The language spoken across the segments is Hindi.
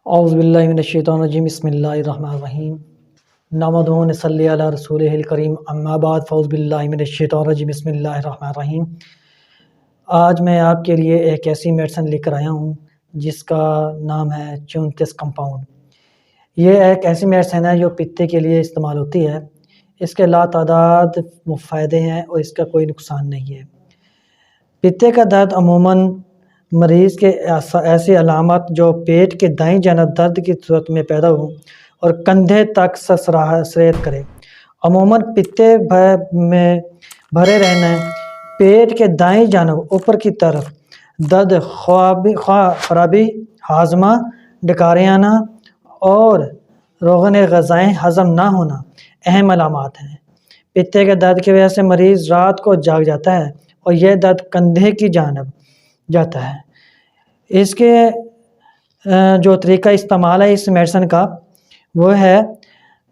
औज़ुबिल्लाहि मिनश्शैतानिर्रजीम बिस्मिल्लाहिर्रहमानिर्रहीम नहमदुहु व नसल्ली अला रसूलिहिल करीम अम्मा बाद फ़ौज़ुबिल्लाहि मिनश्शैतानिर्रजीम बिस्मिल्लाहिर्रहमानिर्रहीम। आज मैं आपके लिए एक ऐसी मेडिसिन लेकर आया हूँ जिसका नाम है 34 कंपाउंड। ये एक ऐसी मेडिसिन है जो पित्ते के लिए इस्तेमाल होती है। इसके लातादाद फ़ायदे हैं और इसका कोई नुकसान नहीं है। पित्ते का दर्द अमूमन मरीज़ के ऐसी अलामत जो पेट के दाईं जानब दर्द की सूरत में पैदा हो और कंधे तक सराहत करे। अमूमन पित्ते में भरे रहने, पेट के दाईं जानब ऊपर की तरफ दर्द, खराबी हाजमा, डकारे आना और रोगन ग़ज़ाएँ हज़म ना होना अहम अलामात हैं। पित्ते के दर्द की वजह से मरीज़ रात को जाग जाता है और यह दर्द कंधे की जानब जाता है। इसके जो तरीका इस्तेमाल है इस मेडिसिन का वो है,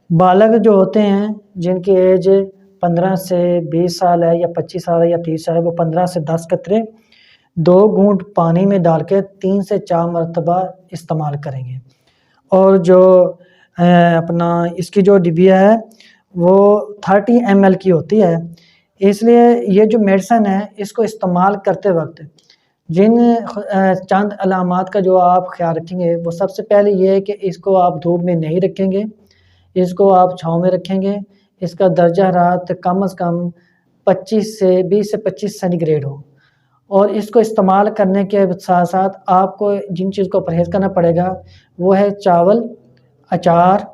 बालग जो होते हैं जिनकी एज 15 से 20 साल है या 25 साल है या 30 साल है, वो 15 से 10 कतरे 2 घूंट पानी में डाल के 3 से 4 मरतबा इस्तेमाल करेंगे। और जो अपना इसकी जो डिबिया है वो 30 ml की होती है। इसलिए ये जो मेडिसिन है इसको इस्तेमाल करते वक्त जिन चंद अलामात का जो आप ख्याल रखेंगे, वो सबसे पहले ये है कि इसको आप धूप में नहीं रखेंगे, इसको आप छाँव में रखेंगे। इसका दर्जा हरारत कम से कम 20 से 25 सेंटीग्रेड हो। और इसको इस्तेमाल करने के साथ साथ आपको जिन चीज़ को परहेज़ करना पड़ेगा वो है चावल, अचार,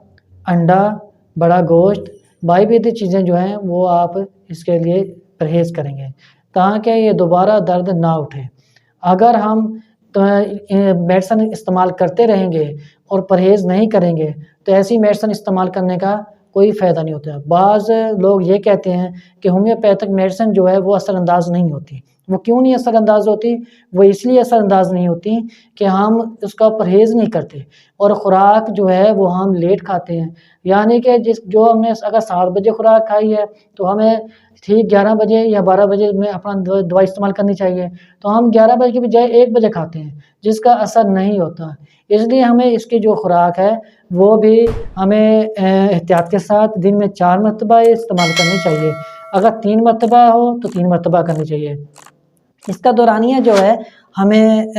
अंडा, बड़ा गोश्त, बाई चीज़ें जो हैं वो आप इसके लिए परहेज़ करेंगे ताकि ये दोबारा दर्द ना उठे। अगर हम मेडिसिन इस्तेमाल करते रहेंगे और परहेज़ नहीं करेंगे तो ऐसी मेडिसिन इस्तेमाल करने का कोई फ़ायदा नहीं होता। बाज़ लोग ये कहते हैं कि होम्योपैथिक मेडिसिन जो है वो असरअंदाज नहीं होती। वो क्यों नहीं असरअंदाज होती? वो इसलिए असरअंदाज नहीं होती कि हम उसका परहेज़ नहीं करते और ख़ुराक जो है वो हम लेट खाते हैं। यानी कि जो हमने अगर 7 बजे ख़ुराक खाई है तो हमें ठीक 11 बजे या 12 बजे में अपना दवाई इस्तेमाल करनी चाहिए, तो हम 11 बजे की बजाय 1 बजे खाते हैं जिसका असर नहीं होता। इसलिए हमें इसकी जो ख़ुराक है वो भी हमें एहतियात के साथ दिन में 4 मरतबा इस्तेमाल करनी चाहिए। अगर 3 मरतबा हो तो 3 मरतबा करनी चाहिए। इसका दौरानिया जो है हमें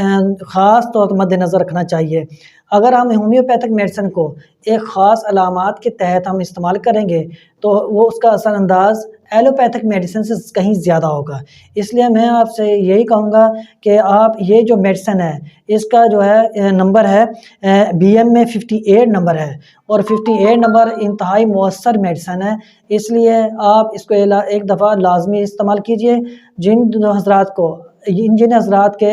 ख़ास तौर पर मद्देनज़र रखना चाहिए। अगर हम होम्योपैथिक मेडिसिन को एक ख़ास अलामात के तहत हम इस्तेमाल करेंगे तो वो उसका असरअंदाज एलोपैथिक मेडिसिन से कहीं ज़्यादा होगा। इसलिए मैं आपसे यही कहूँगा कि आप ये जो मेडिसिन है इसका जो है नंबर है BM में 58 नंबर है और 58 नंबर इंतहाई मौसर मेडिसिन है। इसलिए आप इसको एक दफ़ा लाजमी इस्तेमाल कीजिए। जिन हज़रात के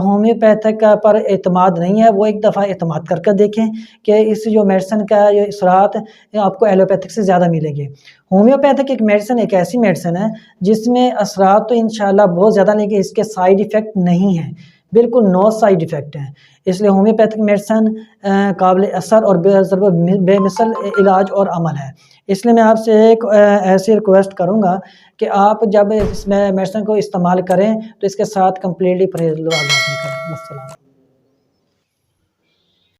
होम्योपैथिक पर एतमाद नहीं है वो एक दफ़ा एतमाद कर देखें कि इस जो मेडिसिन का ये असरात आपको एलोपैथिक से ज़्यादा मिलेंगे। होम्योपैथिक एक मेडिसिन एक ऐसी मेडिसिन है जिसमें असरात तो इंशाल्लाह बहुत ज़्यादा, लेकिन इसके साइड इफ़ेक्ट नहीं है, बिल्कुल नो साइड इफ़ेक्ट हैं। इसलिए होम्योपैथिक मेडिसिन काबिल असर और बेमिसल इलाज और अमल है। इसलिए मैं आपसे एक ऐसी रिक्वेस्ट करूँगा कि आप जब इस मेडिसिन को इस्तेमाल करें तो इसके साथ कंप्लीटली परहेज़ लाज़मी करें। अस्सलाम।